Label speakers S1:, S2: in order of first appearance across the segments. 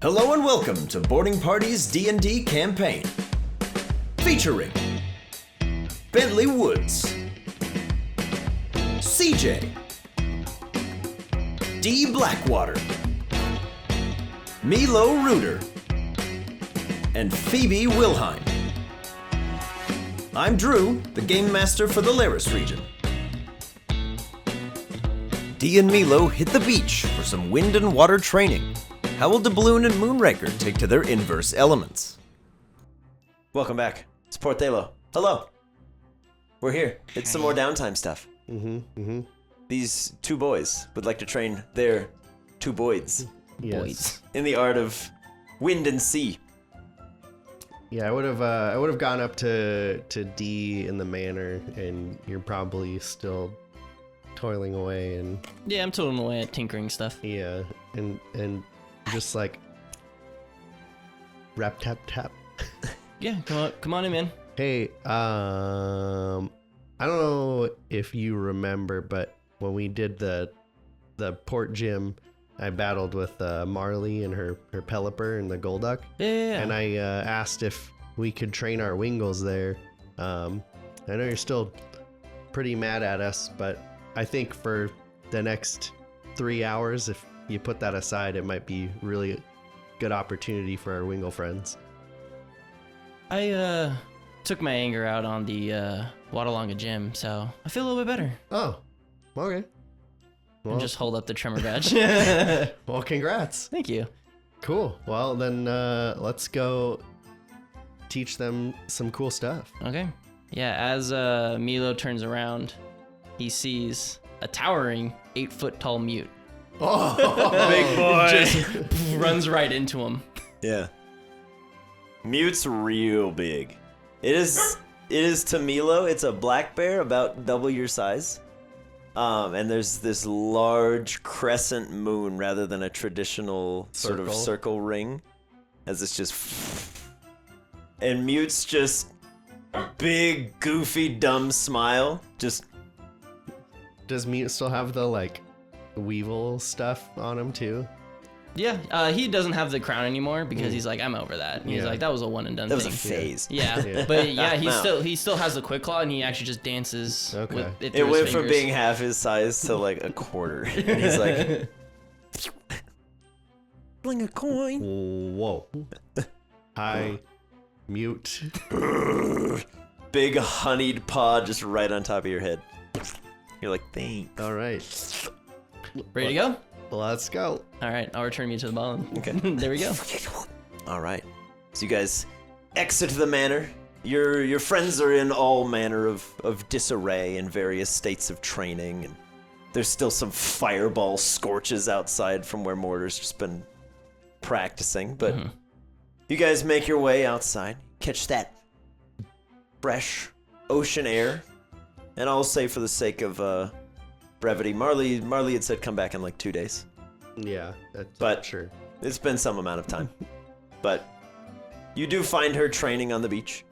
S1: Hello and welcome to Boarding Party's D&D campaign. Featuring Bentley Woods, CJ, D. Blackwater, Milo Reuter, and Phoebe Wilhine. I'm Drew, the Game Master for the Laris region. Dee and Milo hit the beach for some wind and water training. How will Doubloon and Moonraker take to their inverse elements? Welcome back. It's Portelo. Hello. We're here. It's some more downtime stuff. These two boys would like to train their two boys.
S2: Yes.
S1: In the art of wind and sea.
S2: Yeah, I would have gone up to D in the manor, and you're probably still toiling away, and
S3: Yeah, I'm toiling away at tinkering stuff.
S2: yeah, and just like rap tap tap.
S3: Yeah, come on in, man.
S2: Hey, I don't know if you remember, but when we did the port gym, I battled with Marley and her Pelipper and the Golduck.
S3: Yeah.
S2: And I asked if we could train our Wingulls there. I know you're still pretty mad at us, but I think for the next 3 hours, if you put that aside, it might be really good opportunity for our Wingull friends.
S3: I took my anger out on the Wadalonga gym, so I feel a little bit better.
S2: Oh, okay. Well,
S3: And just hold up the tremor badge.
S2: well, congrats.
S3: Thank you.
S2: Cool. Well, then let's go teach them some cool stuff.
S3: Okay. Yeah, as Milo turns around, he sees a towering 8-foot tall mute.
S2: Oh,
S1: Big boy.
S3: Just runs right into him.
S1: Yeah. Mute's real big. It is to Milo, it's a black bear about double your size. And there's this large crescent moon rather than a traditional sort of circle ring. As it's just... And Mute's just big, goofy, dumb smile. Just...
S2: Does Mute still have the like Weevil stuff on him too?
S3: Yeah, he doesn't have the crown anymore because he's like, I'm over that. And he's
S2: Yeah.
S3: like, that was a one and done
S1: That
S3: thing.
S1: was a phase.
S3: Yeah, but yeah, he still has the quick claw, and he actually just dances.
S2: Okay.
S3: With
S1: It
S3: through his
S1: went from
S3: fingers.
S1: being half his size to like a quarter. And he's like... Bling a coin.
S2: Whoa. Hi, Mute.
S1: Big honeyed paw just right on top of your head. You're like, thanks.
S2: All right,
S3: Ready to go?
S2: let's go.
S3: All right, I'll return you to the ball.
S1: Okay.
S3: There we go.
S1: All right. So you guys exit the manor. Your friends are in all manner of disarray in various states of training, and there's still some fireball scorches outside from where Mortar's just been practicing. But you guys make your way outside, catch that fresh ocean air, and I'll say for the sake of brevity, Marley had said come back in like 2 days.
S2: Yeah, that's
S1: But-
S2: sure.
S1: It's been some amount of time. But you do find her training on the beach,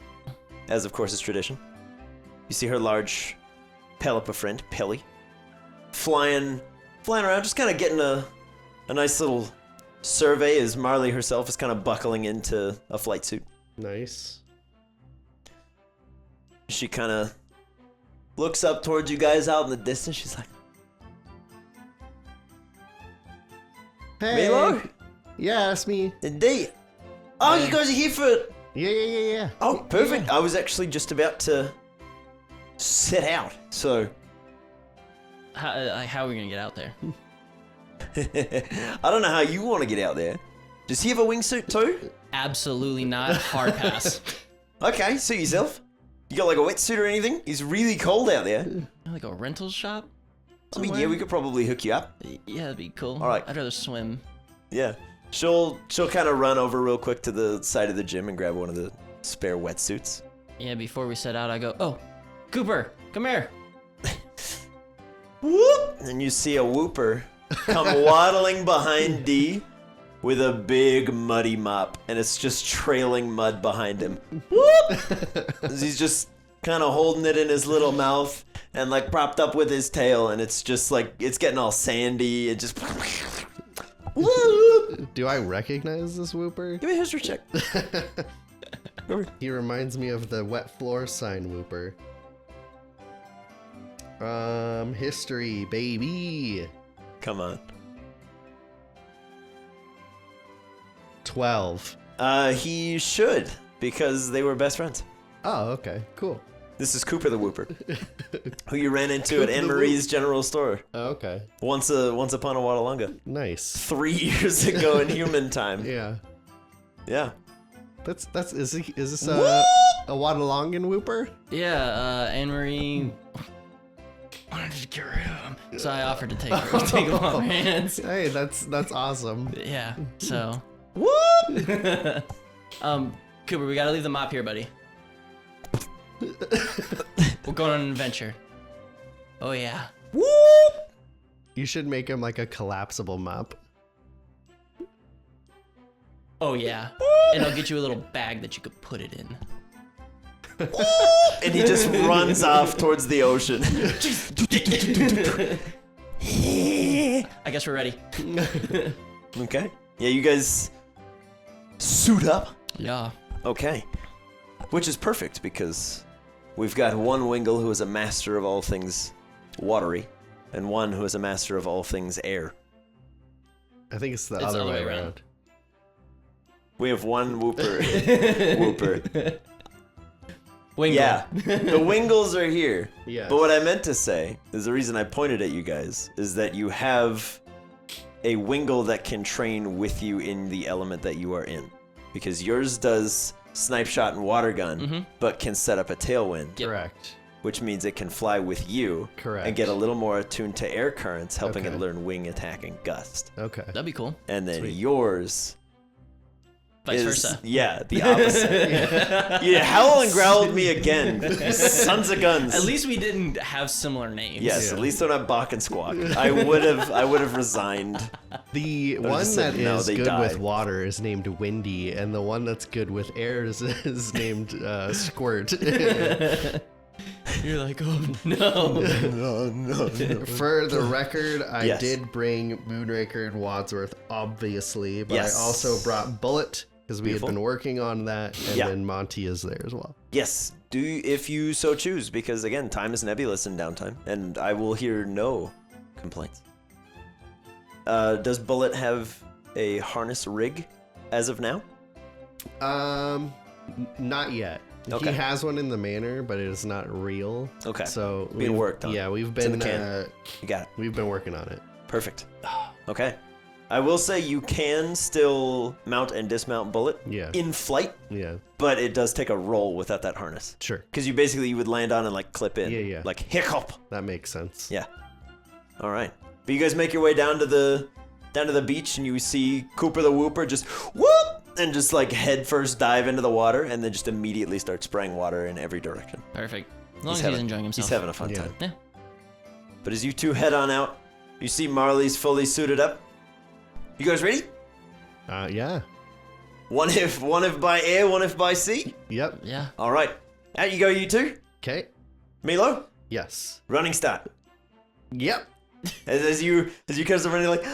S1: as of course is tradition. You see her large Pelipper friend, Pelly, flying around, just kind of getting a nice little survey as Marley herself is kind of buckling into a flight suit.
S2: Nice.
S1: She kind of looks up towards you guys out in the distance. She's like,
S2: Hey.
S1: Milo?
S2: Yeah, that's me.
S1: Indeed. Oh, you guys are here for...
S2: Yeah.
S1: Oh, perfect. I was actually just about to set out, so...
S3: How are we gonna get out there?
S1: I don't know how you want to get out there. Does he have a wingsuit too?
S3: Absolutely not. Hard pass.
S1: Okay, suit yourself. You got like a wetsuit or anything? It's really cold out there.
S3: Like a rental shop?
S1: I mean, yeah, we could probably hook you up.
S3: Yeah, that'd be cool.
S1: All right.
S3: I'd rather swim.
S1: Yeah. She'll kind of run over real quick to the side of the gym and grab one of the spare wetsuits.
S3: Yeah, before we set out, I go, oh, Cooper, come here.
S1: Whoop! And you see a Wooper come waddling behind D with a big muddy mop, and it's just trailing mud behind him. Whoop! He's just kind of holding it in his little mouth and like propped up with his tail, and it's just like it's getting all sandy and just
S2: Do I recognize this Wooper?
S1: Give me a history check.
S2: He reminds me of the wet floor sign Wooper. History, baby.
S1: Come on.
S2: 12.
S1: He should, because they were best friends.
S2: Oh, okay, cool.
S1: This is Cooper the Wooper, who you ran into at
S2: Cooper
S1: Anne
S2: the
S1: Marie's General Store
S2: Oh, okay,
S1: once upon a Wadalonga.
S2: nice.
S1: 3 years ago in human time.
S2: Yeah,
S1: Yeah.
S2: that's is this
S1: Woo!
S2: a Wadalongan Wooper?
S3: Yeah, Anne Marie wanted to get rid of him, so I offered to take him off her hands.
S2: Hey, that's awesome.
S3: Yeah. So,
S1: Whoop!
S3: Cooper, we gotta leave the mop here, buddy. We're going on an adventure. Oh yeah.
S1: Whoop!
S2: You should make him like a collapsible mop.
S3: Oh yeah. And I'll get you a little bag that you could put it in.
S1: And he just runs off towards the ocean.
S3: I guess we're ready.
S1: Okay. Yeah, you guys suit up.
S3: Yeah.
S1: Okay. Which is perfect because we've got one Wingull who is a master of all things watery, and one who is a master of all things air.
S2: I think it's the
S3: It's
S2: other
S3: the other
S2: way
S3: way around.
S2: around.
S1: We have one Wooper. Wooper.
S3: Wingull.
S1: Yeah, the Wingulls are here.
S2: Yes.
S1: But what I meant to say is the reason I pointed at you guys is that you have a Wingull that can train with you in the element that you are in. Because yours does snipe shot and water gun, but can set up a tailwind,
S2: Correct.
S1: which means it can fly with you
S2: Correct.
S1: and get a little more attuned to air currents, helping
S2: Okay.
S1: it learn wing attack and gust.
S2: Okay.
S3: That'd be cool.
S1: And then
S2: Sweet.
S1: yours
S3: Vice
S1: is,
S3: versa.
S1: yeah, the opposite. You howl and growl at me again, you sons of guns.
S3: At least we didn't have similar names.
S1: Yes,
S2: Yeah.
S1: at least they're not Bach and Squawk. I would have resigned.
S2: The
S1: I
S2: one
S1: just
S2: that
S1: said, no,
S2: is
S1: they
S2: good
S1: die.
S2: with water is named Windy, and the one that's good with air is named Squirt.
S3: You're like, oh no.
S1: No.
S2: For the record, I
S1: Yes.
S2: did bring Moonraker and Wadsworth, obviously, but
S1: Yes.
S2: I also brought Bullet because we
S1: Beautiful.
S2: had been working on that, and
S1: Yeah.
S2: then Monty is there as well.
S1: Yes, do if you so choose, because again, time is nebulous in Downtime, and I will hear no complaints. Does Bullet have a harness rig as of now?
S2: Not yet.
S1: Okay.
S2: He has one in the manor, but it is not real.
S1: Okay.
S2: So
S1: Being
S2: we've-
S1: worked on.
S2: Yeah, we've
S1: It's in
S2: been
S1: the can. You got it.
S2: we've been working on it.
S1: Perfect. Okay. I will say you can still mount and dismount Bullet
S2: Yeah.
S1: in flight,
S2: Yeah.
S1: but it does take a roll without that harness.
S2: Sure.
S1: Because you would land on and like clip in.
S2: Yeah.
S1: Like hiccup.
S2: That makes sense.
S1: Yeah. All right. But you guys make your way down to the beach, and you see Cooper the Wooper just whoop and just like head first dive into the water, and then just immediately start spraying water in every direction.
S3: Perfect. As long as
S1: having-
S3: he's enjoying himself.
S1: He's having a fun
S2: Yeah.
S1: time.
S3: Yeah.
S1: But as you two head on out, you see Marley's fully suited up. You guys ready?
S2: Yeah.
S1: One if by air, one if by sea.
S2: Yep.
S3: Yeah.
S1: All right. Out you go, you two.
S2: Okay.
S1: Milo,
S2: Yes.
S1: running start.
S2: Yep.
S1: As you guys are running like,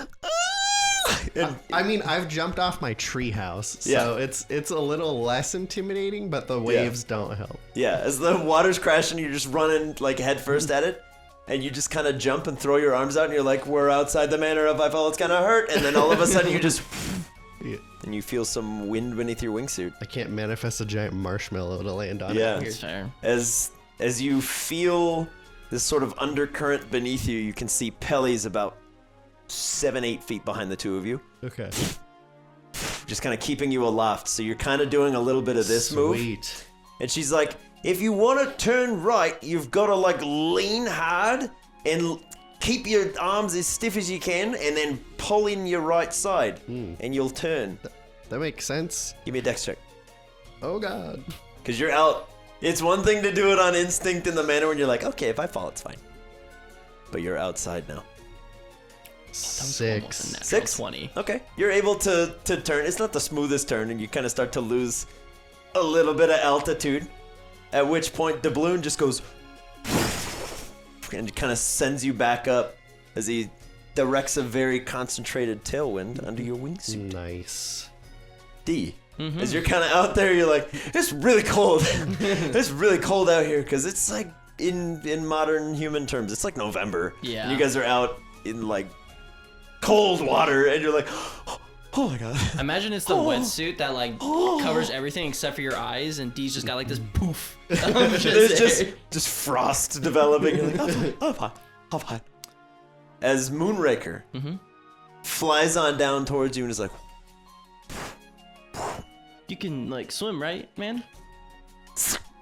S1: and
S2: I mean, I've jumped off my treehouse, so
S1: Yeah.
S2: it's a little less intimidating, but the waves don't help.
S1: yeah, as the water's crashing, you're just running like head first at it, and you just kind of jump and throw your arms out, and you're like, we're outside the manor of I fall, it's gonna hurt, and then all of a sudden you just,
S2: Yeah.
S1: and you feel some wind beneath your wingsuit.
S2: I can't manifest a giant marshmallow to land on
S1: Yeah.
S2: it.
S3: That's fair.
S1: As you feel this sort of undercurrent beneath you, you can see Pelly's about 7-8 feet behind the two of you,
S2: Okay.
S1: just kind of keeping you aloft. So you're kind of doing a little bit of this move.
S2: Sweet.
S1: And she's like, if you want to turn right, you've got to like lean hard and keep your arms as stiff as you can, and then pull in your right side, and you'll turn.
S2: That makes sense.
S1: Give me a dex check.
S2: Oh God.
S1: Because you're out. It's one thing to do it on instinct in the manner when you're like, okay, if I fall, it's fine. But you're outside now.
S3: Almost a
S2: 6.
S3: natural
S1: 6?
S3: 20.
S1: Okay. You're able to turn. It's not the smoothest turn, and you kind of start to lose a little bit of altitude. At which point, Doubloon just goes and kind of sends you back up as he directs a very concentrated tailwind under your wingsuit.
S2: Nice.
S1: D. As you're kind of out there, you're like, it's really cold. It's really cold out here because it's like in modern human terms, it's like November.
S3: Yeah.
S1: And you guys are out in like cold water, and you're like, oh my god.
S3: Imagine it's the wetsuit that like covers everything except for your eyes, and D's just got like this poof.
S1: There's just frost developing. You're like, I'm fine. As Moonraker flies on down towards you and is like,
S3: You can like swim, right, man?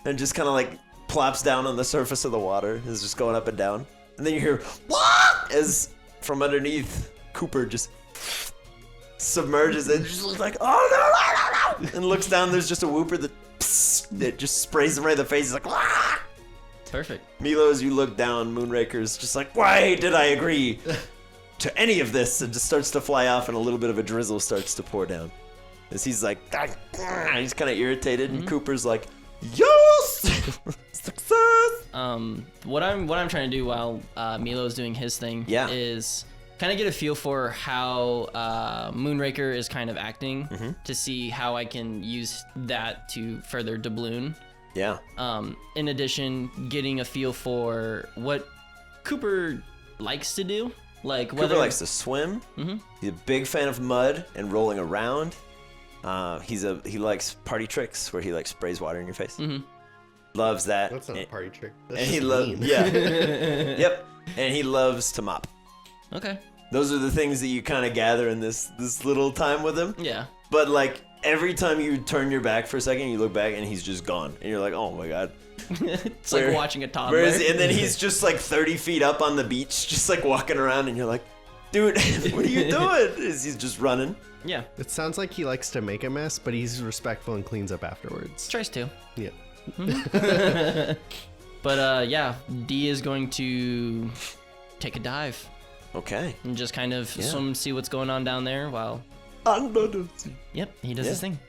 S1: and just kind of like plops down on the surface of the water, is just going up and down. And then you hear, what? As from underneath, Cooper just submerges and just looks like, oh no, and looks down. There's just a Wooper that just sprays him right in the face. He's like, ah!
S3: Perfect.
S1: Milo, as you look down, Moonraker's just like, why did I agree to any of this? And just starts to fly off, and a little bit of a drizzle starts to pour down. As he's like, he's kind of irritated, and Cooper's like, yes, success.
S3: What I'm trying to do while Milo's doing his thing is kind of get a feel for how Moonraker is kind of acting to see how I can use that to further doubloon.
S1: Yeah.
S3: In addition, getting a feel for what Cooper likes to do, like whether
S1: Cooper likes to swim. He's a big fan of mud and rolling around. He likes party tricks where he like sprays water in your face. Loves that.
S2: That's not a party trick.
S1: And
S2: That's
S1: he
S2: just
S1: loves,
S2: mean.
S1: yeah, yep. And he loves to mop.
S3: Okay.
S1: Those are the things that you kind of gather in this little time with him.
S3: Yeah.
S1: But like every time you turn your back for a second, you look back and he's just gone, and you're like, oh my god.
S3: It's like watching a toddler.
S1: Where is he? And then he's just like 30 feet up on the beach, just like walking around, and you're like, dude, what are you doing? He's just running.
S3: Yeah.
S2: It sounds like he likes to make a mess, but he's respectful and cleans up afterwards.
S3: Tries to.
S2: Yeah.
S3: But yeah, D is going to take a dive
S1: Okay.
S3: and just kind of swim, see what's going on down there while.
S1: Under the sea.
S3: Yep, he does his thing.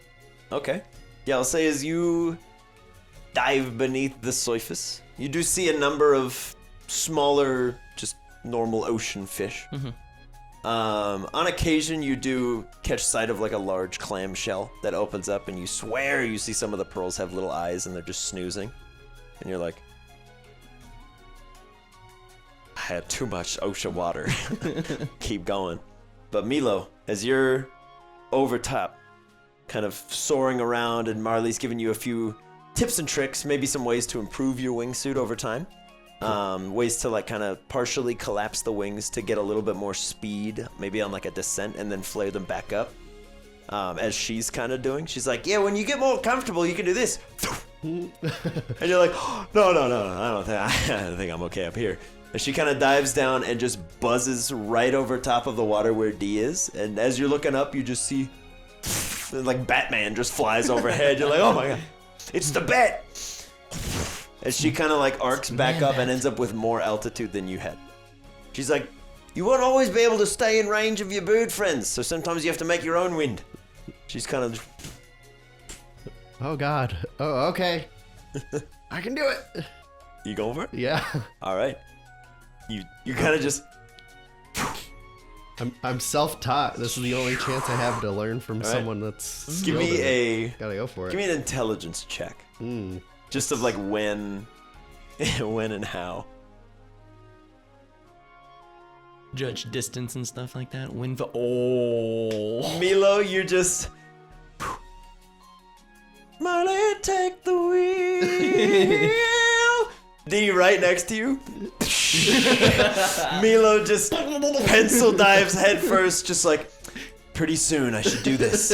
S1: Okay. Yeah, I'll say as you dive beneath the surface, you do see a number of smaller, just normal ocean fish. On occasion, you do catch sight of like a large clam shell that opens up, and you swear you see some of the pearls have little eyes and they're just snoozing. And you're like, I had too much ocean water. Keep going. But Milo, as you're over top, kind of soaring around, and Marley's giving you a few tips and tricks, maybe some ways to improve your wingsuit over time. Ways to like kind of partially collapse the wings to get a little bit more speed, maybe on like a descent, and then flare them back up. As she's kind of doing, she's like, yeah, when you get more comfortable, you can do this. And you're like, oh, no, I don't think I'm okay up here. And she kind of dives down and just buzzes right over top of the water where D is. And as you're looking up, you just see like Batman just flies overhead. You're like, oh my god, it's the bat. As she kind of like arcs back up and ends up with more altitude than you had. She's like, you won't always be able to stay in range of your bird friends, so sometimes you have to make your own wind. She's kind of...
S2: Oh god. Oh, okay. I can do it.
S1: You going for it?
S2: Yeah.
S1: All right. You kind of just...
S2: I'm self-taught. This is the only chance I have to learn from someone that's
S1: Give
S2: skilled
S1: me
S2: in it.
S1: a...
S2: Gotta go for it.
S1: Give me an intelligence check. Just of like when and how.
S3: Judge distance and stuff like that.
S1: Milo, you're just... Marley, take the wheel. D right next to you. Milo just pencil dives head first, just like, pretty soon I should do this.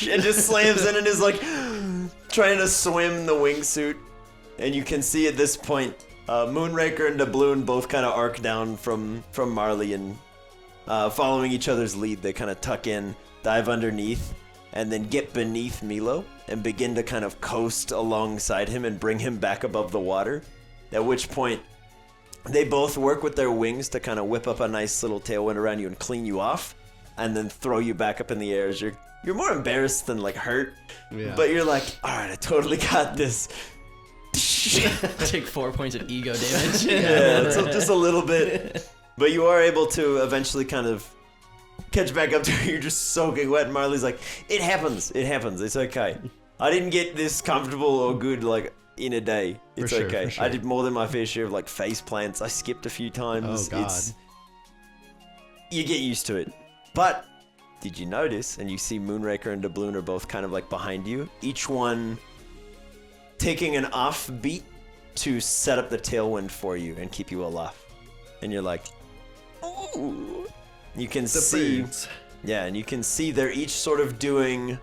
S1: And just slams in and is like trying to swim the wingsuit. And you can see at this point, Moonraker and Doubloon both kind of arc down from Marley, and following each other's lead, they kind of tuck in, dive underneath, and then get beneath Milo and begin to kind of coast alongside him and bring him back above the water. At which point, they both work with their wings to kind of whip up a nice little tailwind around you and clean you off, and then throw you back up in the air as you're more embarrassed than like hurt.
S2: Yeah.
S1: But you're like, all right, I totally got this.
S3: Take 4 points of ego damage.
S1: Yeah, just a little bit. But you are able to eventually kind of catch back up to her. You're just soaking wet. And Marley's like, it happens. It's okay. I didn't get this comfortable or good like in a day. It's okay.
S2: For sure.
S1: I did more than my fair share of like face plants. I skipped a few times.
S2: Oh, God.
S1: You get used to it. But did you notice, and you see Moonraker and Doubloon are both kind of like behind you, each one taking an off beat to set up the tailwind for you and keep you aloft. And you're like, ooh. You can see,
S2: birds.
S1: yeah, and you can see they're each sort of doing,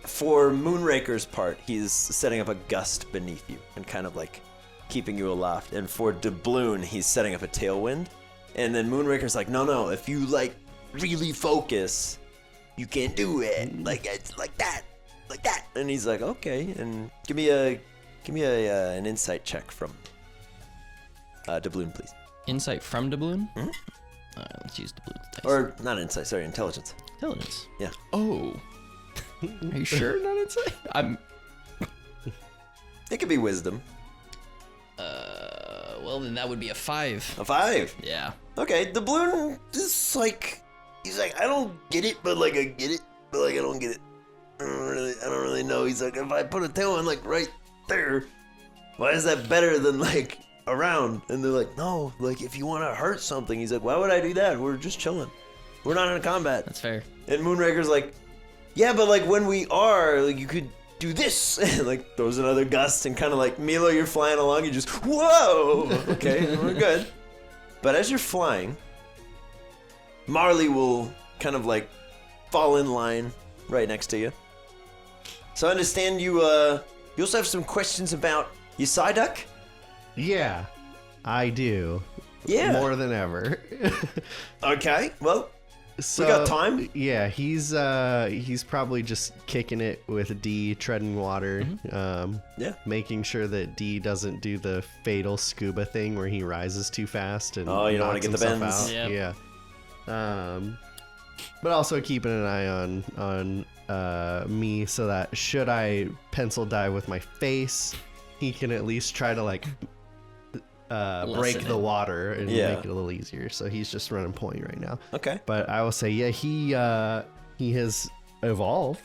S1: for Moonraker's part, he's setting up a gust beneath you and kind of like keeping you aloft. And for Doubloon, he's setting up a tailwind. And then Moonraker's like, no, if you like really focus, you can do it like that. And he's like, okay. And give me an insight check from Doubloon, please.
S3: Insight from Doubloon?
S1: Mm-hmm.
S3: Let's use Doubloon's dice.
S1: Or not insight, sorry, intelligence.
S3: Intelligence.
S1: Yeah.
S3: Oh. Are you sure not insight?
S1: It could be wisdom.
S3: Well, then that would be a 5.
S1: A 5.
S3: Yeah.
S1: Okay, Doubloon is like, he's like, I don't get it, but like I get it, but like I don't get it. I don't really know. He's like, if I put a tail in like right there, why is that better than like around? And they're like, no, like if you want to hurt something. He's like, why would I do that? We're just chilling. We're not in combat.
S3: That's fair.
S1: And Moonraker's like, yeah, but like when we are, like you could do this. And like throws another gust and kind of like, Milo, you're flying along. You just, whoa, okay, we're good. But as you're flying, Marley will kind of like fall in line right next to you. So I understand you also have some questions about your Psyduck?
S2: Yeah, I do.
S1: Yeah.
S2: More than ever.
S1: Okay, well,
S2: So,
S1: we got time.
S2: Yeah, he's probably just kicking it with D, treading water.
S1: Yeah.
S2: Making sure that D doesn't do the fatal scuba thing where he rises too fast and
S1: Oh, you don't wanna
S2: knocks
S1: get the
S2: himself
S1: bends.
S2: out. Yeah. But also keeping an eye on me so that should I pencil dive with my face, he can at least try to like break the water and make it a little easier. So he's just running point right now.
S1: Okay.
S2: But I will say, yeah, he has evolved.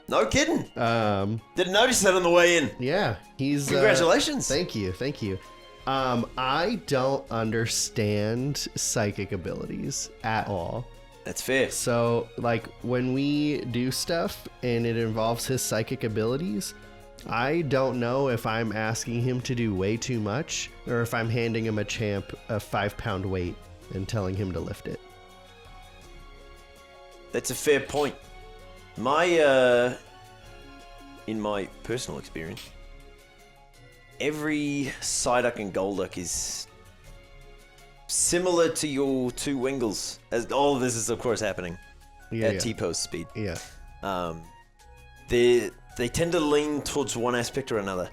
S1: No kidding. Didn't notice that on the way in.
S2: Yeah, he's
S1: Congratulations.
S2: Thank you. I don't understand psychic abilities at all.
S1: That's fair.
S2: So, like, when we do stuff and it involves his psychic abilities, I don't know if I'm asking him to do way too much or if I'm handing him a 5-pound weight and telling him to lift it.
S1: That's a fair point. In my personal experience, every Psyduck and Golduck is similar to your 2 Wingulls, as all of this is of course happening at T-post speed.
S2: Yeah.
S1: They tend to lean towards one aspect or another.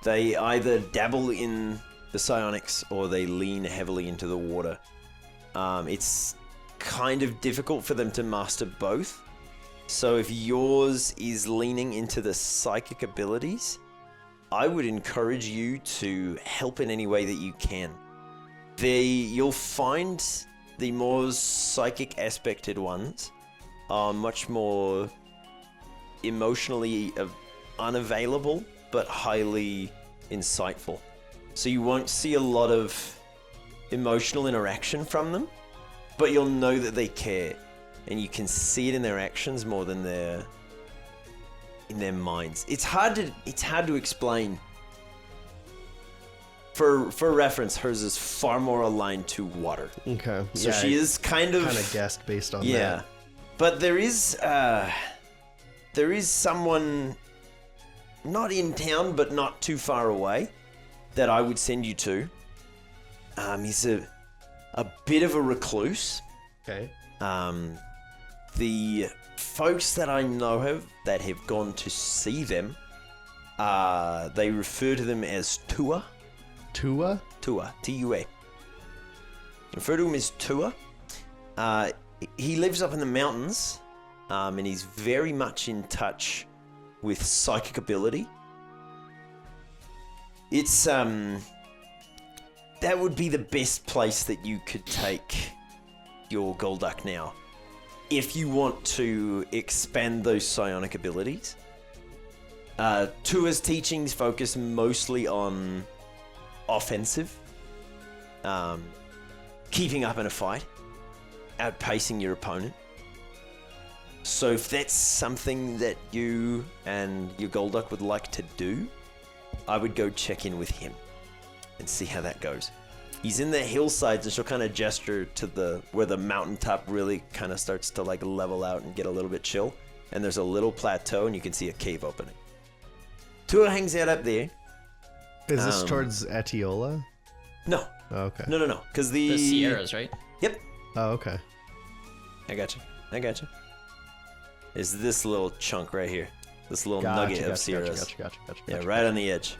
S1: They either dabble in the psionics or they lean heavily into the water. It's kind of difficult for them to master both. So if yours is leaning into the psychic abilities, I would encourage you to help in any way that you can. You'll find the more psychic aspected ones are much more emotionally unavailable, but highly insightful. So you won't see a lot of emotional interaction from them, but you'll know that they care, and you can see it in their actions more than in their minds. It's hard to explain. For reference, hers is far more aligned to water.
S2: Okay.
S1: So yeah, she is kind of
S2: guessed based on that.
S1: Yeah. But there is someone not in town but not too far away that I would send you to. He's a bit of a recluse.
S2: Okay.
S1: The folks that I know that have gone to see them, they refer to them as Tua.
S2: Tua?
S1: Tua. T-U-A. Refer to him as Tua. He lives up in the mountains, and he's very much in touch with psychic ability. It's that would be the best place that you could take your Golduck now. If you want to expand those psionic abilities. Tua's teachings focus mostly on offensive. Keeping up in a fight. Outpacing your opponent. So if that's something that you and your Golduck would like to do, I would go check in with him and see how that goes. He's in the hillsides, and she'll kind of gesture to where the mountaintop really kind of starts to like level out and get a little bit chill. And there's a little plateau, and you can see a cave opening. Tua hangs out up there.
S2: Is this towards Atiola?
S1: No.
S2: Oh, okay.
S1: No. Because
S3: the Sierras, right?
S1: Yep.
S2: Oh, okay.
S1: I got you. Is this little chunk right here. This little nugget of Sierras.
S2: Gotcha.
S1: Yeah, right on the edge.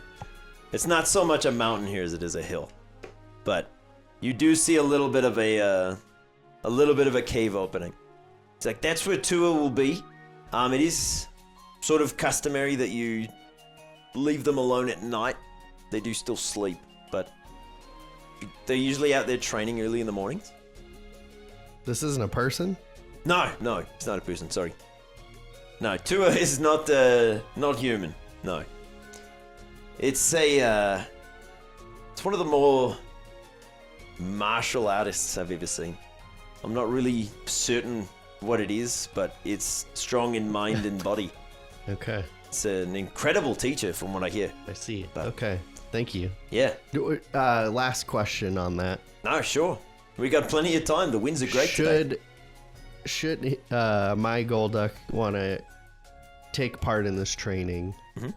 S1: It's not so much a mountain here as it is a hill. But you do see a little bit of a cave opening. It's like that's where Tua will be. It is sort of customary that you leave them alone at night. They do still sleep, but they're usually out there training early in the mornings.
S2: This isn't a person?
S1: No, it's not a person, sorry. No, Tua is not human. No. It's one of the more martial artists I've ever seen. I'm not really certain what it is, but it's strong in mind and body.
S2: Okay.
S1: It's an incredible teacher from what I hear.
S2: I see. Okay. Thank you.
S1: Yeah.
S2: Last question on that.
S1: No, sure. We got plenty of time. The winds are great today.
S2: Should my Golduck want to take part in this training? Mm-hmm.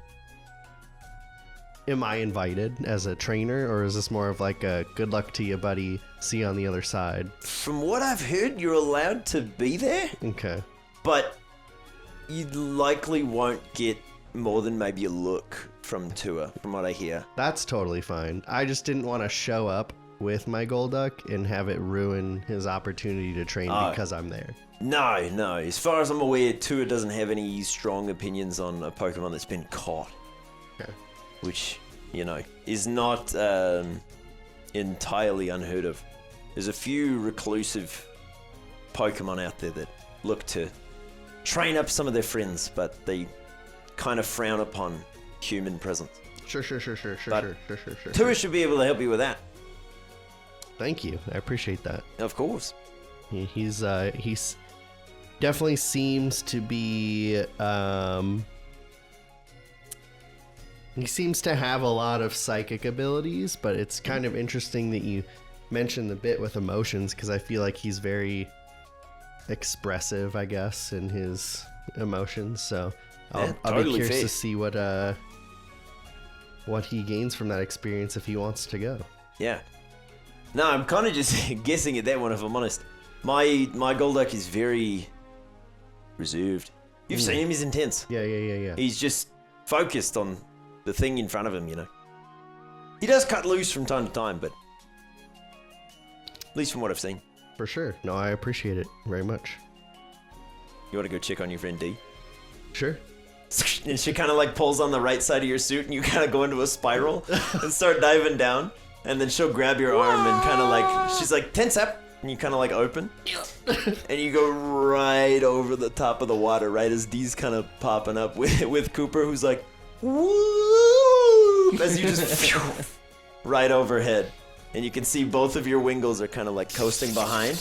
S2: Am I invited as a trainer, or is this more of like a good luck to you, buddy, see you on the other side?
S1: From what I've heard, you're allowed to be there.
S2: Okay.
S1: But you likely won't get more than maybe a look from Tua, from what I hear.
S2: That's totally fine. I just didn't want to show up with my Golduck and have it ruin his opportunity to train because I'm there.
S1: No. As far as I'm aware, Tua doesn't have any strong opinions on a Pokemon that's been caught.
S2: Okay.
S1: Which, is not entirely unheard of. There's a few reclusive Pokemon out there that look to train up some of their friends, but they kind of frown upon human presence.
S2: Sure.
S1: Tua should be able to help you with that.
S2: Thank you. I appreciate that.
S1: Of course.
S2: He's definitely seems to be he seems to have a lot of psychic abilities, but it's kind of interesting that you mentioned the bit with emotions, because I feel like he's very expressive, I guess, in his emotions. So I'll be curious to see what he gains from that experience if he wants to go.
S1: Yeah. No, I'm kind of just guessing at that one, if I'm honest. My Golduck is very reserved. You've seen him, he's intense.
S2: Yeah.
S1: He's just focused on the thing in front of him, He does cut loose from time to time, but at least from what I've seen.
S2: For sure. No, I appreciate it very much.
S1: You want to go check on your friend D?
S2: Sure.
S1: And she kind of like pulls on the right side of your suit, and you kind of go into a spiral and start diving down. And then she'll grab your arm and kind of like, she's like, tense up. And you kind of like open. And you go right over the top of the water, right as D's kind of popping up with Cooper, who's like, woo! As you just right overhead. And you can see both of your Wingulls are kind of like coasting behind.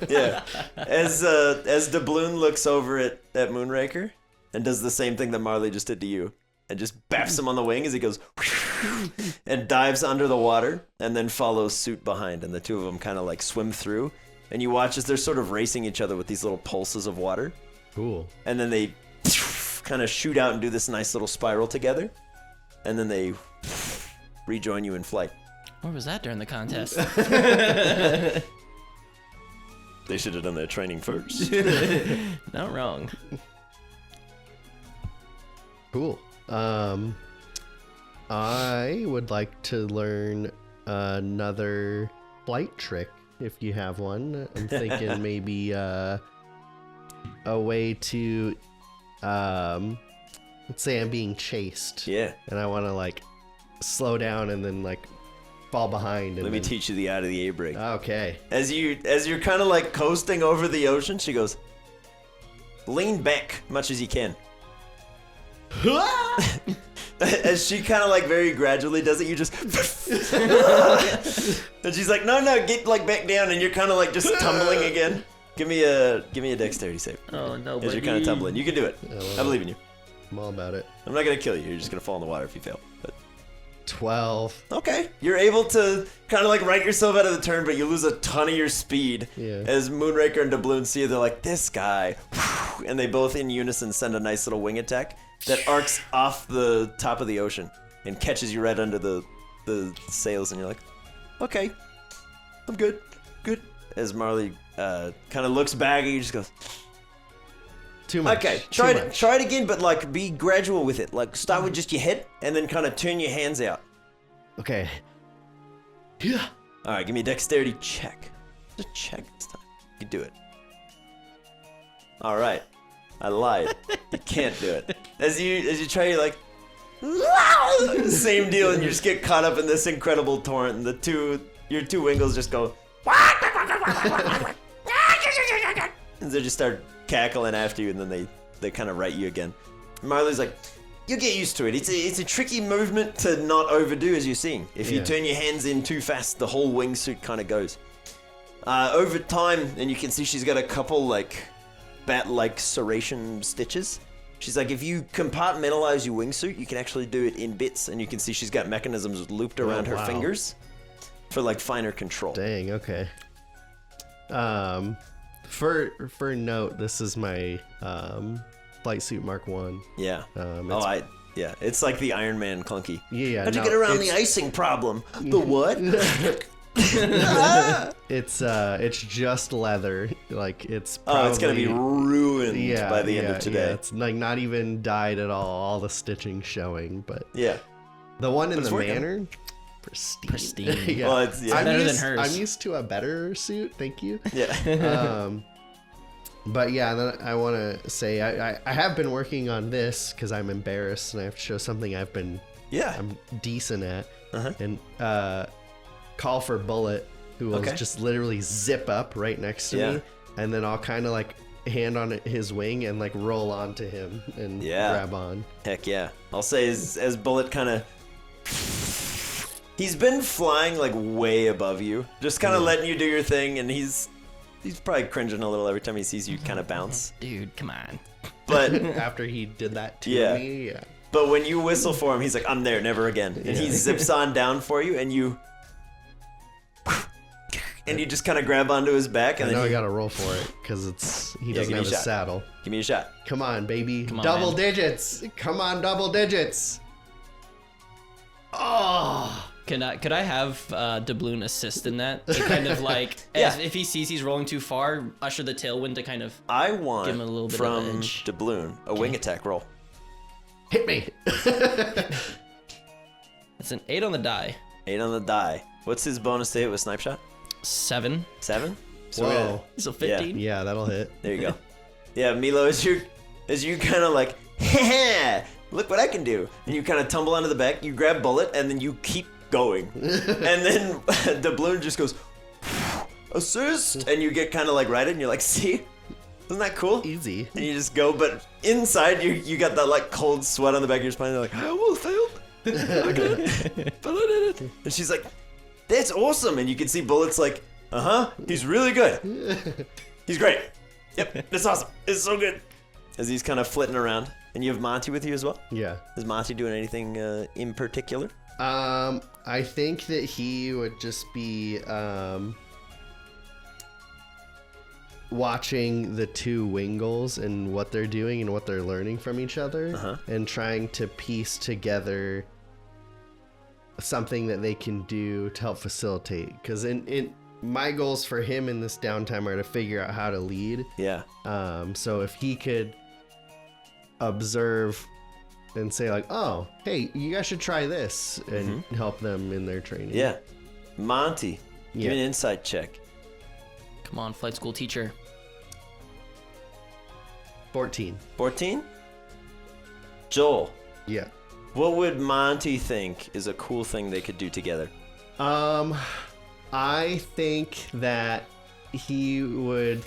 S1: Yeah. As Doubloon looks over at Moonraker and does the same thing that Marley just did to you. And just baffs him on the wing as he goes and dives under the water and then follows suit behind. And the two of them kind of like swim through. And you watch as they're sort of racing each other with these little pulses of water.
S2: Cool.
S1: And then they kind of shoot out and do this nice little spiral together. And then they rejoin you in flight.
S3: Where was that during the contest?
S1: They should have done their training first.
S3: Not wrong.
S2: Cool. I would like to learn another flight trick if you have one. I'm thinking maybe a way to let's say I'm being chased.
S1: Yeah.
S2: And I want to like slow down and then like fall behind. And
S1: Let me teach you the out of the A break.
S2: Okay.
S1: As you're kind of like coasting over the ocean, she goes, lean back much as you can. As she kind of like very gradually does it, you just and she's like, no, get like back down, and you're kind of like just tumbling again. Give me a dexterity save.
S3: Oh no,
S1: as you're kind of tumbling. You can do it. I believe in you.
S2: I'm all about it.
S1: I'm not gonna kill you. You're just gonna fall in the water if you fail. But
S2: 12.
S1: okay, you're able to kind of like right yourself out of the turn, but you lose a ton of your speed.
S2: Yeah.
S1: As Moonraker and Doubloon see you, they're like, this guy, and they both in unison send a nice little wing attack that arcs off the top of the ocean and catches you right under the sails, and you're like, okay, I'm good. As Marley kind of looks back at you, just goes,
S2: Too much.
S1: okay,
S2: Too
S1: try it again, but like be gradual with it. Like start with just your head and then kind of turn your hands out.
S2: Okay. Yeah.
S1: All right, give me a dexterity check. Just check this time. You can do it. All right, I lied. You can't do it. As you try, you're like, same deal, and you just get caught up in this incredible torrent, and your two Wingulls just go, and they just start cackling after you, and then they kind of right you again. Marley's like, you'll get used to it. It's a tricky movement to not overdo, as you're seeing. If you turn your hands in too fast, the whole wingsuit kind of goes. Over time, and you can see she's got a couple like bat-like serration stitches. She's like, if you compartmentalize your wingsuit, you can actually do it in bits, and you can see she's got mechanisms looped around her fingers for like finer control.
S2: Dang, okay. For note, this is my flight suit Mark 1.
S1: Yeah. It's like the Iron Man clunky.
S2: Yeah.
S1: How'd you get around the icing problem? The what?
S2: It's just leather. Like it's probably,
S1: it's gonna be ruined by the end of today.
S2: Yeah, it's like not even dyed at all the stitching showing, but
S1: yeah.
S2: The one in the
S1: working.
S2: manor, pristine.
S3: Yeah.
S1: Well, it's
S3: better than hers.
S2: I'm used to a better suit, thank you.
S1: Yeah.
S2: But yeah, then I want to say I have been working on this because I'm embarrassed and I have to show something I'm decent at. And call for Bullet, who will just literally zip up right next to me, and then I'll kind of like hand on his wing and like roll onto him and grab on.
S1: Heck yeah. I'll say as Bullet kind of, he's been flying like way above you, just kind of letting you do your thing, and he's probably cringing a little every time he sees you kind of bounce.
S3: Dude, come on.
S1: But
S2: after he did that to me,
S1: But when you whistle for him, he's like, I'm there, never again. And he zips on down for you, and you just kind of grab onto his back. And
S2: I
S1: then
S2: I gotta roll for it because he doesn't have a saddle.
S1: Give me a shot.
S2: Come on, baby.
S3: Come on,
S2: double
S3: man.
S2: digits. Come on, double digits. Oh.
S3: Could I have Doubloon assist in that? To kind of like, if he sees he's rolling too far, usher the tailwind to kind of
S1: I want
S3: give him a little bit
S1: from
S3: of edge.
S1: Doubloon a wing attack roll.
S2: Hit me.
S3: It's an 8 on the die.
S1: 8 on the die. What's his bonus to hit with snipe shot?
S3: 7.
S1: 7? So
S2: Whoa.
S3: So 15.
S2: Yeah, that'll hit.
S1: there you go. Yeah, Milo, as you kind of like, look what I can do. And you kind of tumble onto the back, you grab Bullet, and then you keep going. And then Doubloon just goes, assist! And you get kind of like righted, and you're like, see? Isn't that cool?
S2: Easy.
S1: And you just go, but inside you got that like cold sweat on the back of your spine. You're like, I almost failed. Okay. But I did it. And she's like, that's awesome. And you can see Bullet's like, he's really good. He's great. Yep, that's awesome. It's so good. As he's kind of flitting around. And you have Monty with you as well?
S2: Yeah.
S1: Is Monty doing anything in particular?
S2: I think that he would just be watching the two Wingulls and what they're doing and what they're learning from each other, and trying to piece together something that they can do to help facilitate. Because my goals for him in this downtime are to figure out how to lead.
S1: Yeah.
S2: So if he could observe and say like, oh, hey, you guys should try this, and help them in their training.
S1: Yeah. Monty, give me an insight check.
S3: Come on, flight school teacher.
S2: 14.
S1: 14? Joel,
S2: Yeah.
S1: what would Monty think is a cool thing they could do together?
S2: I think that he would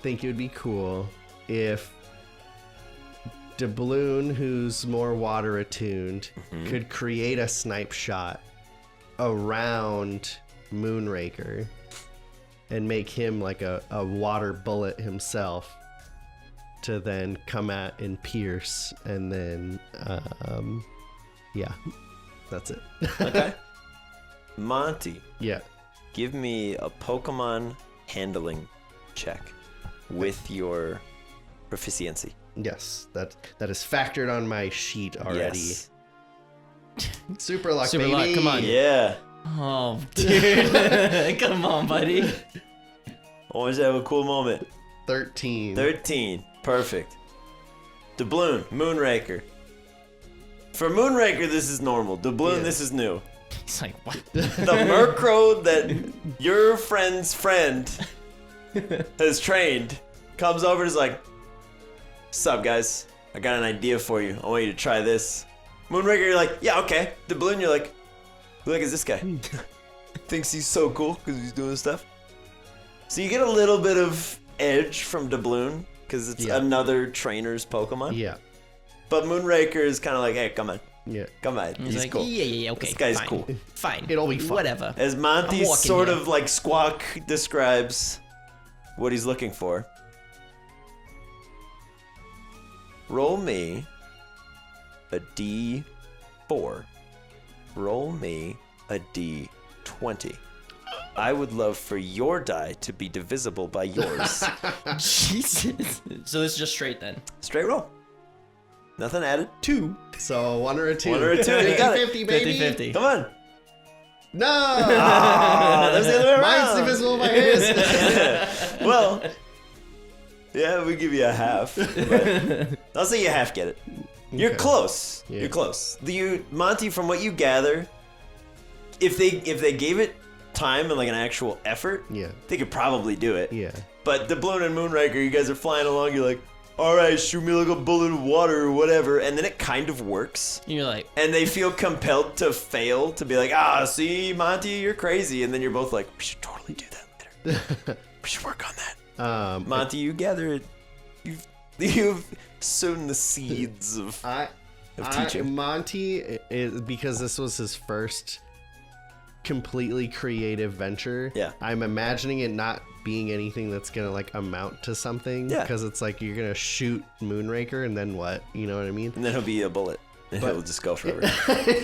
S2: think it would be cool if Doubloon, who's more water attuned, could create a snipe shot around Moonraker and make him like a water bullet himself to then come at and pierce, and then yeah, that's it.
S1: Okay. Monty,
S2: Yeah.
S1: give me a Pokemon handling check with your proficiency.
S2: Yes, that is factored on my sheet already.
S1: Yes.
S2: Super luck,
S3: Super
S2: baby.
S3: luck, come on.
S1: Yeah.
S3: Oh, dude. Come on, buddy.
S1: Always have a cool moment.
S2: 13.
S1: 13. Perfect. Doubloon, Moonraker. For Moonraker, this is normal. Doubloon,
S2: Yeah.
S1: this is new.
S3: He's like, what?
S1: The Murkrow that your friend's friend has trained comes over and is like, "Sup, guys? I got an idea for you. I want you to try this." Moonraker, you're like, "Yeah, okay." Doubloon, you're like, "Who the heck is this guy?" Thinks he's so cool because he's doing stuff. So you get a little bit of edge from Doubloon because it's another trainer's Pokemon.
S2: Yeah.
S1: But Moonraker is kind of like, "Hey, come on.
S2: Yeah.
S1: Come on.
S3: He's
S1: He's
S3: like,
S1: cool.
S3: yeah, okay.
S1: This guy's
S3: fine.
S1: cool."
S3: Fine.
S2: It'll be fun.
S3: Whatever.
S1: As Monty
S3: I'm walking
S1: sort
S3: here.
S1: of like Squawk describes what he's looking for. Roll me a D4. Roll me a D20. I would love for your die to be divisible by yours.
S3: Jesus. So this is just straight then.
S1: Straight roll. Nothing added.
S2: 2. So 1 or a 2.
S1: 1 or a 2, and you got it.
S2: 50, baby.
S3: 50-50.
S1: Come on.
S2: No.
S1: Ah, there's the other way around.
S2: Mine's divisible by his.
S1: Well, yeah, we give you a half. But I'll say you half get it. You're
S2: Okay.
S1: close.
S2: Yeah.
S1: You're close. Monty, from what you gather, if they gave it time and like an actual effort,
S2: Yeah.
S1: they could probably do it.
S2: Yeah.
S1: But Doubloon and Moonraker, you guys are flying along. You're like, "All right, shoot me like a bullet of water or whatever," and then it kind of works.
S3: You're like,
S1: And they feel compelled to fail, to be like, "See, Monty, you're crazy." And then you're both like, "We should totally do that later. We should work on that." Monty, you gather it. You've sown the seeds of teaching.
S2: Monty is, because this was his first completely creative venture.
S1: Yeah.
S2: I'm imagining it not being anything that's gonna like amount to something.
S1: Yeah.
S2: Because it's like you're gonna shoot Moonraker and then what? You know what I mean?
S1: And then he'll be a bullet. And he'll just go forever.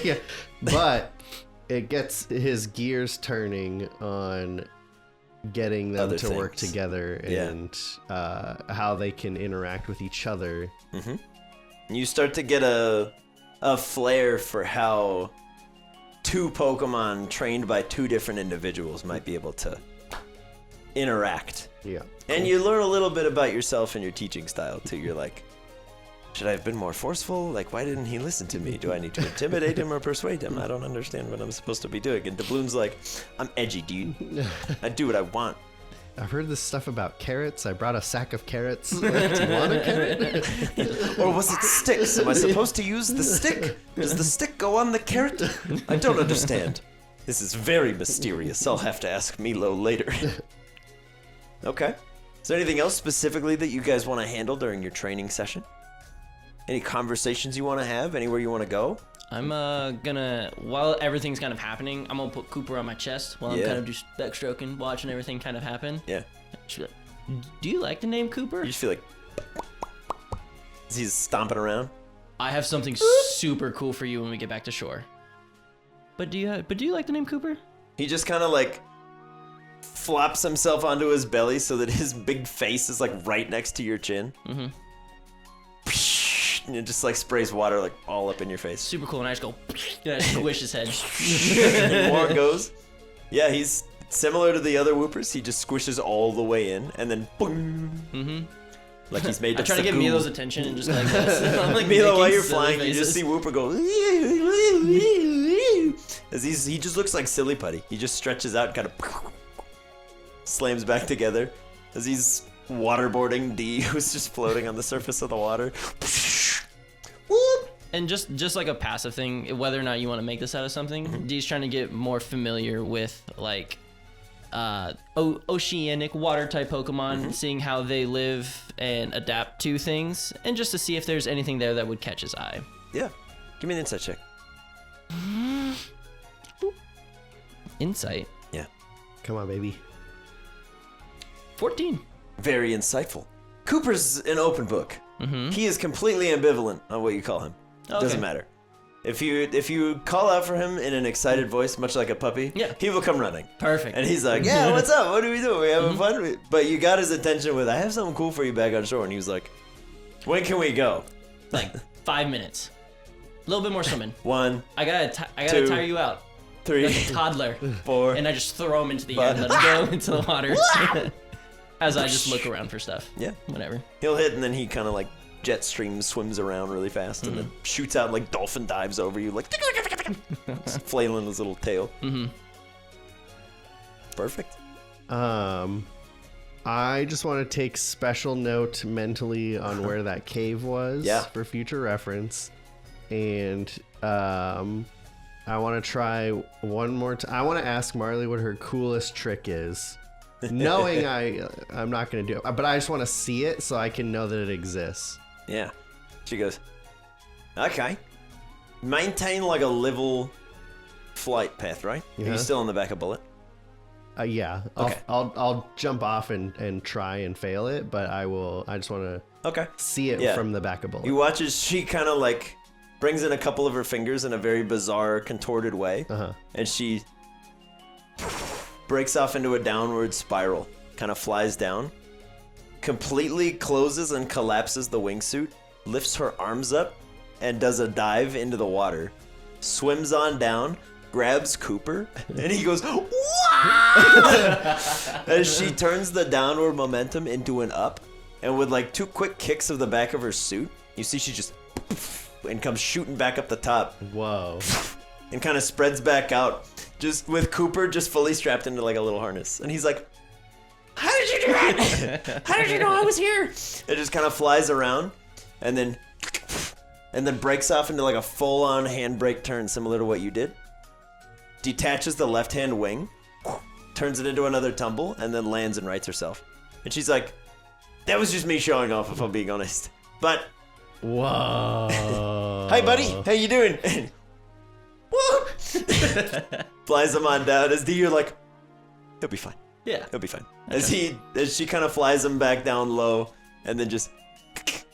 S2: Yeah. But it gets his gears turning on getting them
S1: Other
S2: to work
S1: things.
S2: together
S1: Yeah.
S2: and how they can interact with each other.
S1: You start to get a flair for how two Pokemon trained by two different individuals might be able to interact.
S2: Yeah.
S1: And you learn a little bit about yourself and your teaching style too. You're like, should I have been more forceful? Like, why didn't he listen to me? Do I need to intimidate him or persuade him? I don't understand what I'm supposed to be doing. And Doubloon's like, "I'm edgy, dude. I do what I want."
S2: I've heard this stuff about carrots. I brought a sack of carrots. Like, do you want a carrot?
S1: Or was it sticks? Am I supposed to use the stick? Does the stick go on the carrot? I don't understand. This is very mysterious. I'll have to ask Milo later. Okay. Is there anything else specifically that you guys want to handle during your training session? Any conversations you want to have? Anywhere you want to go?
S3: I'm gonna, while everything's kind of happening, I'm gonna put Cooper on my chest while I'm
S1: Yeah.
S3: kind of just backstroking, watching everything kind of happen.
S1: Yeah.
S3: She's like, "Do you like the name Cooper?"
S1: You just feel like he's stomping around.
S3: I have something super cool for you when we get back to shore. But do you like the name Cooper?
S1: He just kind of like flops himself onto his belly so that his big face is like right next to your chin.
S3: Mm-hmm.
S1: And it just like sprays water like all up in your face.
S3: Super cool, and I just go, and I squish his head.
S1: And more it goes. Yeah, he's similar to the other Woopers. He just squishes all the way in and then boom.
S3: Mm-hmm.
S1: Like he's made
S3: I
S1: of
S3: try to get
S1: sagoo.
S3: Milo's attention and just like this. I'm, like,
S1: Milo, while
S3: making
S1: you're
S3: silly
S1: flying, you just
S3: faces.
S1: see Wooper go. As he just looks like Silly Putty. He just stretches out, kind of slams back together as he's waterboarding D, who's just floating on the surface of the water. Whoop!
S3: And just like a passive thing, whether or not you want to make this out of something, Dee's trying to get more familiar with like oceanic water type Pokemon, seeing how they live and adapt to things, and just to see if there's anything there that would catch his eye.
S1: Yeah. Give me an insight check.
S3: Insight.
S1: Yeah.
S2: Come on, baby.
S3: 14.
S1: Very insightful. Cooper's an open book. He is completely ambivalent on what you call him.
S3: Okay.
S1: Doesn't matter. If you call out for him in an excited voice, much like a puppy, he will come running.
S3: Perfect.
S1: And he's like, yeah, what's up? What are we doing? We having fun? But you got his attention with, I have something cool for you back on shore. And he was like, when can we go?
S3: Like 5 minutes. A little bit more swimming.
S1: 1,
S3: I gotta tire you out.
S1: 3,
S3: Like a toddler.
S1: 4.
S3: And I just throw him into the air and let him go into the water. As I just look around for stuff.
S1: Yeah.
S3: Whatever.
S1: He'll hit, and then he kind of like jet stream swims around really fast, and then shoots out and like dolphin dives over you, like flailing his little tail. Perfect.
S2: I just want to take special note mentally on where that cave was for future reference. And I want to try one more time. I want to ask Marley what her coolest trick is. Knowing I'm not going to do it. But I just want to see it so I can know that it exists.
S1: Yeah. She goes, okay. Maintain like a level flight path, right? Are you still on the back of Bullet?
S2: Yeah.
S1: Okay.
S2: I'll jump off and try and fail it, but I just want to see it from the back of Bullet.
S1: You watch as she kind of like brings in a couple of her fingers in a very bizarre, contorted way. And she breaks off into a downward spiral, kind of flies down, completely closes and collapses the wingsuit, lifts her arms up, and does a dive into the water, swims on down, grabs Cooper, and he goes, "Wow!" As she turns the downward momentum into an up, and with like 2 quick kicks of the back of her suit, you see she just and comes shooting back up the top.
S2: Whoa.
S1: And kind of spreads back out, just with Cooper just fully strapped into like a little harness. And he's like, how did you do that? How did you know I was here? It just kind of flies around and then breaks off into like a full-on handbrake turn similar to what you did. Detaches the left-hand wing, turns it into another tumble, and then lands and rights herself. And she's like, that was just me showing off, if I'm being honest. But,
S2: whoa.
S1: Hi, buddy. How you doing? Woo! Flies him on down. As you're like, he'll be fine.
S3: Yeah.
S1: He'll be fine. As she kind of flies him back down low, and then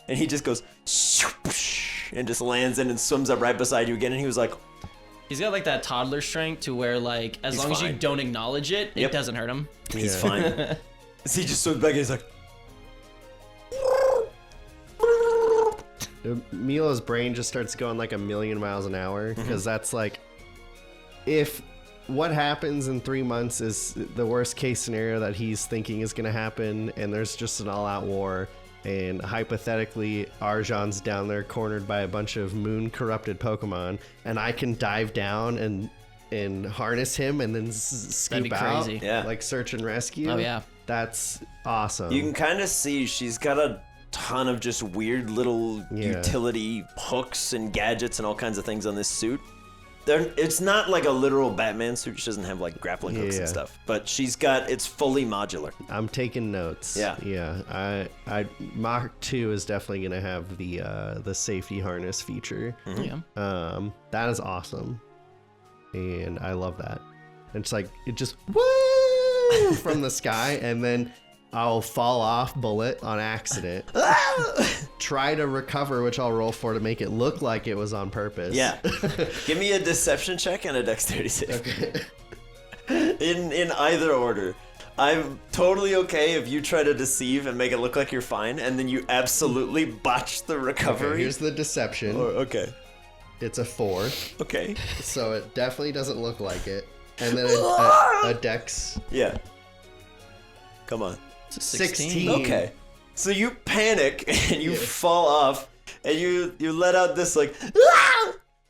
S1: and he just goes, and just lands in and swims up right beside you again. And he was like,
S3: he's got like that toddler strength to where like as long as you don't acknowledge it, it doesn't hurt him.
S1: He's fine. As he just swims back, and he's like,
S2: Milo's brain just starts going like 1,000,000 miles an hour, because that's like, if what happens in 3 months is the worst case scenario that he's thinking is going to happen, and there's just an all-out war, and hypothetically Arjan's down there cornered by a bunch of moon corrupted Pokemon, and I can dive down and harness him and then scoop out, like search and rescue.
S3: Oh yeah,
S2: that's awesome.
S1: You can kind of see she's got a ton of just weird little utility hooks and gadgets and all kinds of things on this suit. It's not like a literal Batman suit. She doesn't have like grappling hooks and stuff, but it's fully modular.
S2: I'm taking notes. Yeah. I Mach 2 is definitely gonna have the safety harness feature. That is awesome, and I love that. And it's like it just woo from the sky, and then I'll fall off Bullet on accident. Try to recover, which I'll roll for to make it look like it was on purpose.
S1: Yeah. Give me a deception check and a dexterity save.
S2: Okay.
S1: In either order. I'm totally okay if you try to deceive and make it look like you're fine, and then you absolutely botch the recovery.
S2: Okay, here's the deception.
S1: Okay.
S2: It's a 4.
S1: Okay.
S2: So it definitely doesn't look like it. And then a dex.
S1: Yeah. Come on.
S3: It's a 16.
S1: Okay. So you panic and you fall off, and you let out this like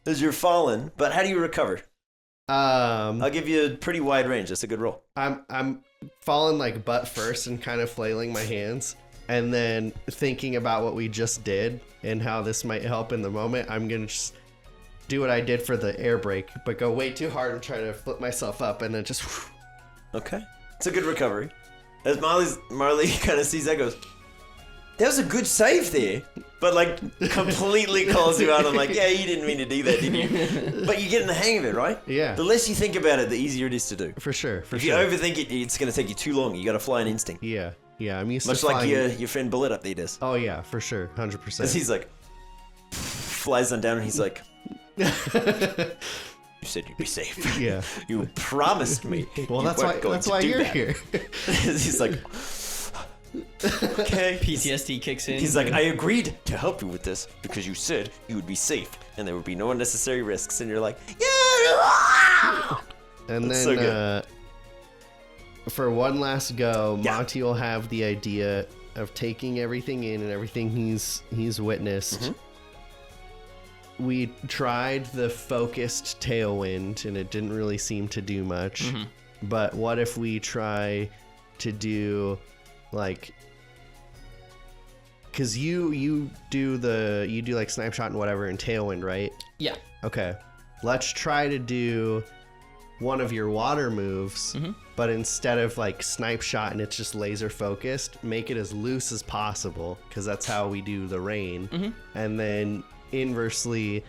S1: as you're falling. But how do you recover? I'll give you a pretty wide range. That's a good roll.
S2: I'm falling like butt first and kind of flailing my hands, And then thinking about what we just did and how this might help in the moment, I'm going to just do what I did for the air brake, but go way too hard and try to flip myself up and then just...
S1: Okay. It's a good recovery. As Marley kind of sees that, goes, that was a good save there. But, like, completely calls you out on, like, yeah, you didn't mean to do that, did you? But you get in the hang of it, right?
S2: Yeah.
S1: The less you think about it, the easier it is to do.
S2: For sure,
S1: If you overthink it, it's going to take you too long. You got to fly an instinct.
S2: Yeah, I'm used
S1: Much
S2: to
S1: like
S2: flying...
S1: your friend Bullet up there does.
S2: Oh, yeah, for sure, 100%.
S1: As he's like, flies on down and he's like, you said you'd be safe.
S2: Yeah.
S1: You promised me.
S2: Well,
S1: you
S2: that's
S1: weren't going to
S2: why
S1: do
S2: you're
S1: that.
S2: here.
S1: He's like, okay.
S3: PTSD kicks in.
S1: He's like, I agreed to help you with this because you said you would be safe and there would be no unnecessary risks. And you're like, yeah.
S2: And
S1: That's
S2: then
S1: so good.
S2: For one last go,
S1: Yeah.
S2: Monty will have the idea of taking everything in and everything he's witnessed.
S1: Mm-hmm.
S2: We tried the focused tailwind and it didn't really seem to do much.
S3: Mm-hmm.
S2: But what if we try to do like, because you do like snipe shot and whatever in tailwind, right?
S3: Yeah.
S2: Okay, let's try to do one of your water moves, but instead of like snipe shot and it's just laser focused, make it as loose as possible because that's how we do the rain. And then inversely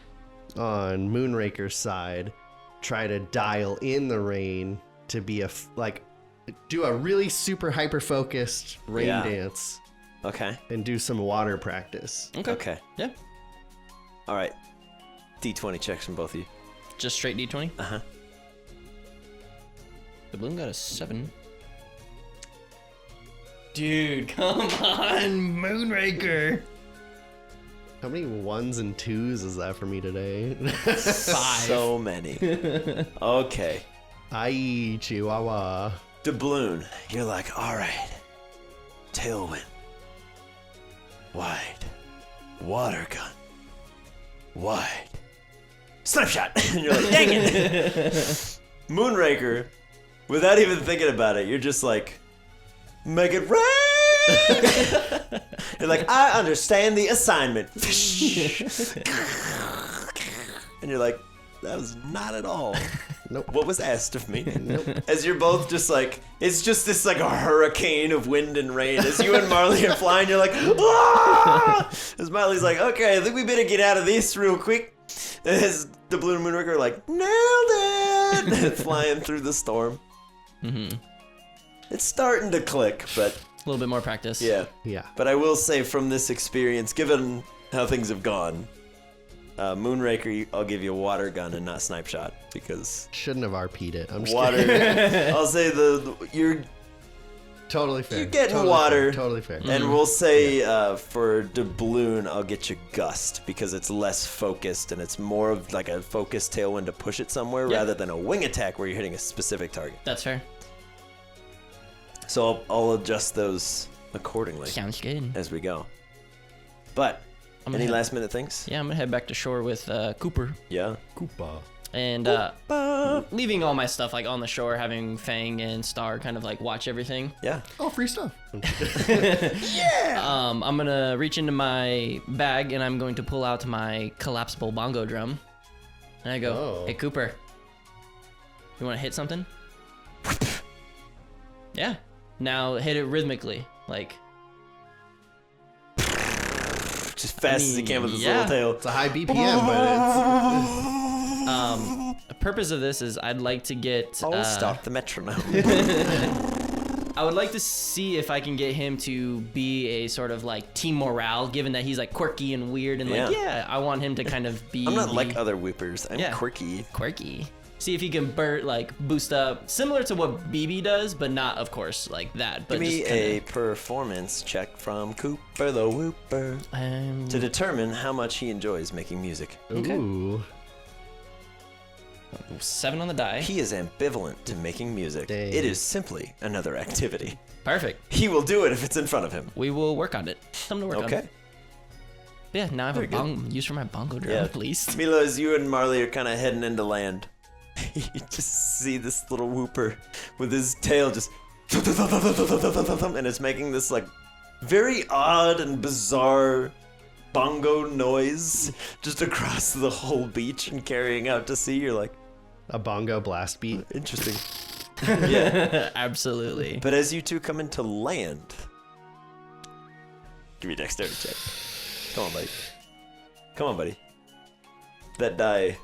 S2: on Moonraker's side, try to dial in the rain to be do a really super hyper focused rain
S1: Yeah.
S2: dance
S1: Okay.
S2: and do some water practice.
S1: Okay.
S3: Yeah.
S1: All right. D20 checks from both of you.
S3: Just straight D20.
S1: Uh-huh.
S3: The balloon got a 7. Dude, come on, Moonraker.
S2: How many 1s and 2s is that for me today?
S3: 5.
S1: So many. Okay.
S2: Aye, Chihuahua.
S1: Doubloon, you're like, all right. Tailwind. Wide. Water gun. Wide. Snipe shot. And you're like, dang it. Moonraker, without even thinking about it, you're just like, make it rain. You're like, I understand the assignment. And you're like, that was not at all
S2: Nope.
S1: what was asked of me. As you're both just like, it's just this like a hurricane of wind and rain. As you and Marley are flying, you're like, ah! As Marley's like, okay, I think we better get out of this real quick. As the Blue and Moonraker are like, nailed it! Flying through the storm.
S3: Mm-hmm.
S1: It's starting to click, but
S3: A little bit more practice.
S1: yeah.
S2: Yeah.
S1: But I will say from this experience, given how things have gone, Moonraker, I'll give you a water gun and not snipe shot because
S2: Shouldn't have RP'd it. I'm just
S1: water.
S2: kidding.
S1: I'll say you're
S2: Totally fair.
S1: you're getting
S2: totally
S1: water.
S2: Fair. Totally fair.
S1: And we'll say for doubloon, I'll get you gust because it's less focused and it's more of like a focused tailwind to push it somewhere rather than a wing attack where you're hitting a specific target.
S3: That's fair.
S1: So I'll adjust those accordingly
S3: Sounds good.
S1: as we go. But any last minute things?
S3: Yeah, I'm gonna head back to shore with Cooper
S1: Yeah.
S2: Koopa.
S3: and leaving all my stuff like on the shore, having Fang and Star kind of like watch everything.
S1: Yeah.
S2: Oh, free stuff.
S3: I'm gonna reach into my bag and I'm going to pull out my collapsible bongo drum, and I go,
S2: Oh.
S3: "Hey Cooper, you want to hit something?" Yeah. Now hit it rhythmically, like.
S1: Just fast as you can with his little tail.
S2: It's a high BPM, but
S3: The purpose of this is I'd like to get.
S1: Start the metronome.
S3: I would like to see if I can get him to be a sort of like team morale, given that he's like quirky and weird and like, yeah, I want him to kind of be.
S1: I'm not like other Whoopers. I'm
S3: Yeah.
S1: quirky.
S3: Quirky. See if he can boost up, similar to what BB does, but not, of course, like that. But
S1: Give me
S3: just
S1: a performance check from Cooper the Whooper to determine how much he enjoys making music.
S2: ooh,
S3: 7 on the die.
S1: He is ambivalent to making music.
S2: Dang.
S1: It is simply another activity.
S3: Perfect.
S1: He will do it if it's in front of him.
S3: We will work on it. Something to work on.
S1: Okay.
S3: Yeah, now I have
S1: Very good.
S3: use for my bongo drum
S1: Yeah.
S3: at least.
S1: Milo, as you and Marley are kind of heading into land, you just see this little Whooper with his tail just and it's making this like very odd and bizarre bongo noise just across the whole beach and carrying out to sea. You're like,
S2: a bongo blast beat.
S1: interesting.
S3: Yeah, absolutely.
S1: But as you two come into land, give me a dexterity check. Come on, buddy. Come on, buddy. That die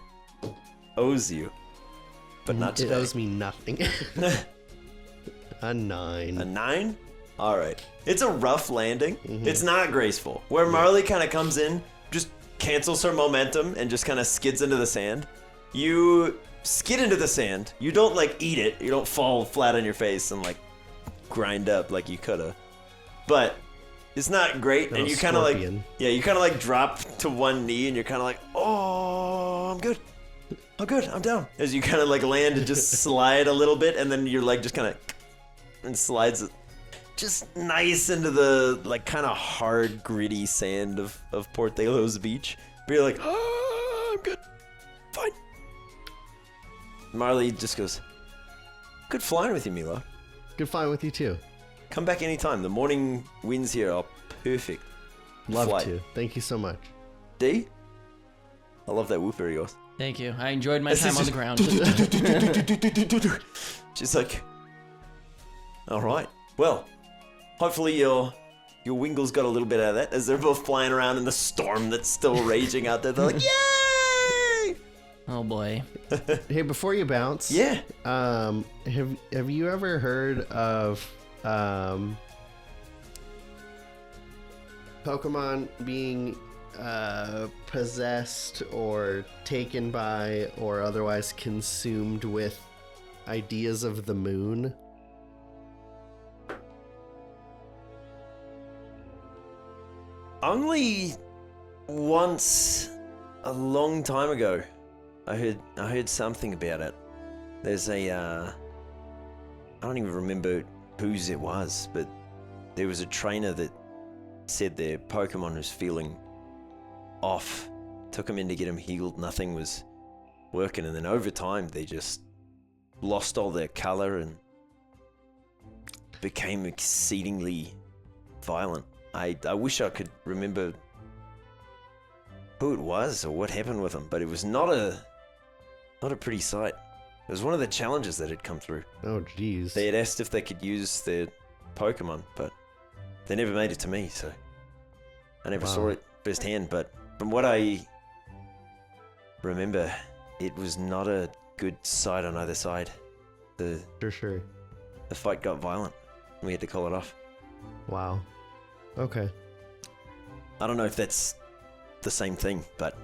S1: owes you, but not today.
S2: It owes me nothing. A 9.
S1: A 9? All right. It's a rough landing. It's not graceful. Where Marley kind of comes in, just cancels her momentum and just kind of skids into the sand. You skid into the sand. You don't like eat it. You don't fall flat on your face and like grind up like you coulda. But it's not great, and you kind of like, you kind of like drop to one knee, and you're kind of like, oh, I'm good. I'm good. I'm down. As you kind of like land and just slide a little bit, and then your leg just kind of and slides just nice into the like kind of hard, gritty sand of Portelo's beach. But you're like, oh, I'm good. Fine. Marley just goes, good flying with you, Milo.
S2: Good flying with you too.
S1: Come back anytime. The morning winds here are perfect.
S2: Love
S1: flight.
S2: to. Thank you so much.
S1: D? I love that Wooper he goes.
S3: Thank you. I enjoyed my time on the ground.
S1: She's like, all right. Well, hopefully your Wingulls got a little bit out of that as they're both flying around in the storm that's still raging out there. They're like, yay!
S3: Oh boy.
S2: Hey, before you bounce,
S1: Yeah.
S2: Have you ever heard of Pokemon being possessed or taken by or otherwise consumed with ideas of the moon?
S1: Only once a long time ago, I heard something about it. There's a I don't even remember whose it was, but there was a trainer that said their Pokemon was feeling off. Took him in to get him healed. Nothing was working, and then over time they just lost all their color and became exceedingly violent. I wish I could remember who it was or what happened with them, but it was not a pretty sight. It was one of the challenges that had come through.
S2: Oh, jeez.
S1: They had asked if they could use their Pokemon, but they never made it to me, so I never saw it firsthand. But from what I remember, it was not a good sight on either side.
S2: Sure.
S1: The fight got violent. We had to call it off.
S2: Wow. Okay.
S1: I don't know if that's the same thing, but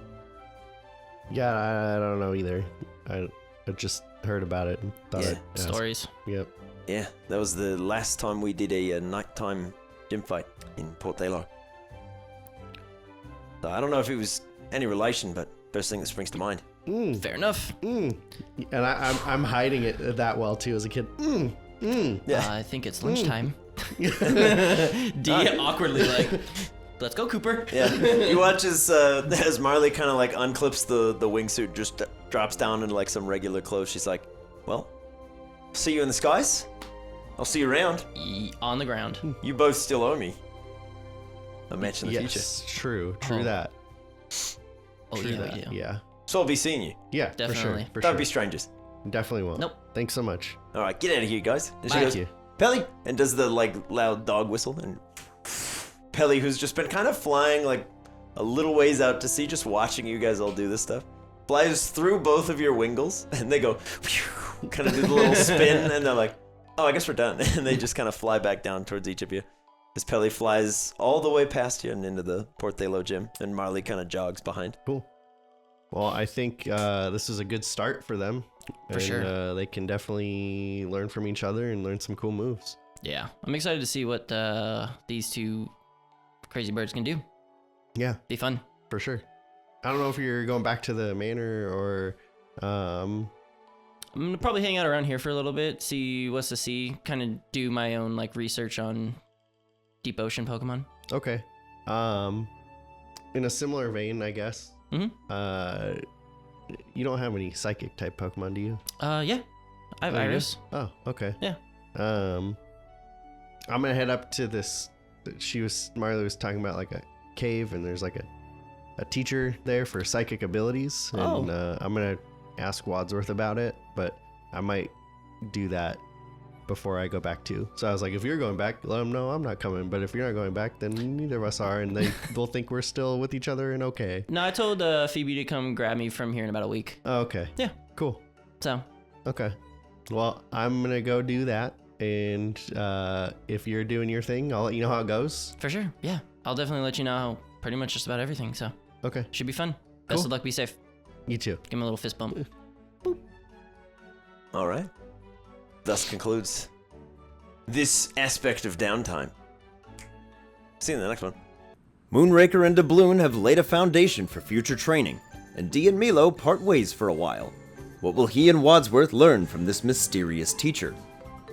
S2: Yeah, I don't know either. I just heard about it and thought
S1: Yeah.
S2: I'd ask.
S3: Stories.
S2: Yep.
S1: yeah, that was the last time we did a nighttime gym fight in Portelo. So I don't know if it was any relation, but first thing that springs to mind.
S3: Fair enough.
S2: And I'm hiding it that well too as a kid.
S1: Yeah.
S3: I think it's lunchtime. D awkwardly like, let's go, Cooper.
S1: Yeah, you watch as Marley kind of like unclips the wingsuit, just drops down into like some regular clothes. She's like, well, see you in the skies. I'll see you around.
S3: On the ground.
S1: You both still owe me a match in the future.
S2: Yes, true
S3: Oh.
S2: that.
S3: Oh
S2: True
S3: yeah,
S2: that.
S3: we do.
S2: Yeah.
S1: So I'll be seeing you.
S2: Yeah,
S3: Definitely.
S2: For
S1: Don't
S2: sure.
S1: be strangers.
S2: Definitely won't.
S3: Nope.
S2: Thanks so much.
S1: All right, get out of here, guys. And she
S3: Bye.
S1: goes,
S2: Thank you.
S1: Pelly, and does the like loud dog whistle, and Pelly, who's just been kind of flying like a little ways out to sea, just watching you guys all do this stuff, flies through both of your Wingulls, and they go kind of do the little spin, and they're like, oh, I guess we're done, and they just kind of fly back down towards each of you. As Pelly flies all the way past you and into the Portelo gym, and Marley kind of jogs behind.
S2: Cool. Well, I think this is a good start for them.
S3: For sure.
S2: They can definitely learn from each other and learn some cool moves.
S3: Yeah, I'm excited to see what these two crazy birds can do.
S2: Yeah,
S3: Be fun.
S2: for sure. I don't know if you're going back to the manor or...
S3: I'm gonna probably hang out around here for a little bit, see what's to see, kind of do my own like research on deep ocean Pokemon.
S2: Okay. In a similar vein, I guess.
S3: Mm-hmm.
S2: You don't have any psychic type Pokemon, do you?
S3: Yeah, I have
S2: Oh, you do?
S3: Iris.
S2: Oh, okay.
S3: Yeah.
S2: I'm gonna head up to this Marley was talking about like a cave, and there's like a teacher there for psychic abilities, and I'm gonna ask Wadsworth about it, but I might do that before I go back too. So I was like, if you're going back, let them know I'm not coming, but if you're not going back, then neither of us are, and they'll think we're still with each other and okay.
S3: No, I told Phoebe to come grab me from here in about a week.
S2: Oh, okay.
S3: Yeah.
S2: Cool.
S3: So.
S2: Okay. Well, I'm gonna go do that, and if you're doing your thing, I'll let you know how it goes.
S3: For sure. Yeah. I'll definitely let you know pretty much just about everything, so.
S2: Okay.
S3: Should be fun. Best of luck, be safe.
S2: You too.
S3: Give me a little fist bump.
S2: Boop.
S1: All right. Thus concludes this aspect of Downtime. See you in the next one. Moonraker and Doubloon have laid a foundation for future training, and Dee and Milo part ways for a while. What will he and Wadsworth learn from this mysterious teacher?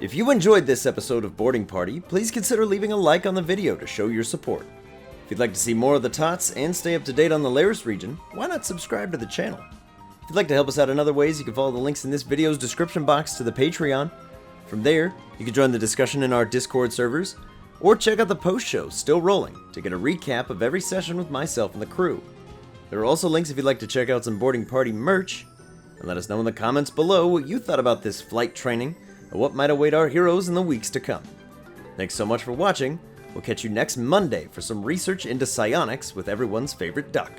S1: If you enjoyed this episode of Boarding Party, please consider leaving a like on the video to show your support. If you'd like to see more of the Tots and stay up to date on the Laris region, why not subscribe to the channel? If you'd like to help us out in other ways, you can follow the links in this video's description box to the Patreon. From there, you can join the discussion in our Discord servers, or check out the post show Still Rolling to get a recap of every session with myself and the crew. There are also links if you'd like to check out some Boarding Party merch, and let us know in the comments below what you thought about this flight training, or what might await our heroes in the weeks to come. Thanks so much for watching. We'll catch you next Monday for some research into psionics with everyone's favorite duck.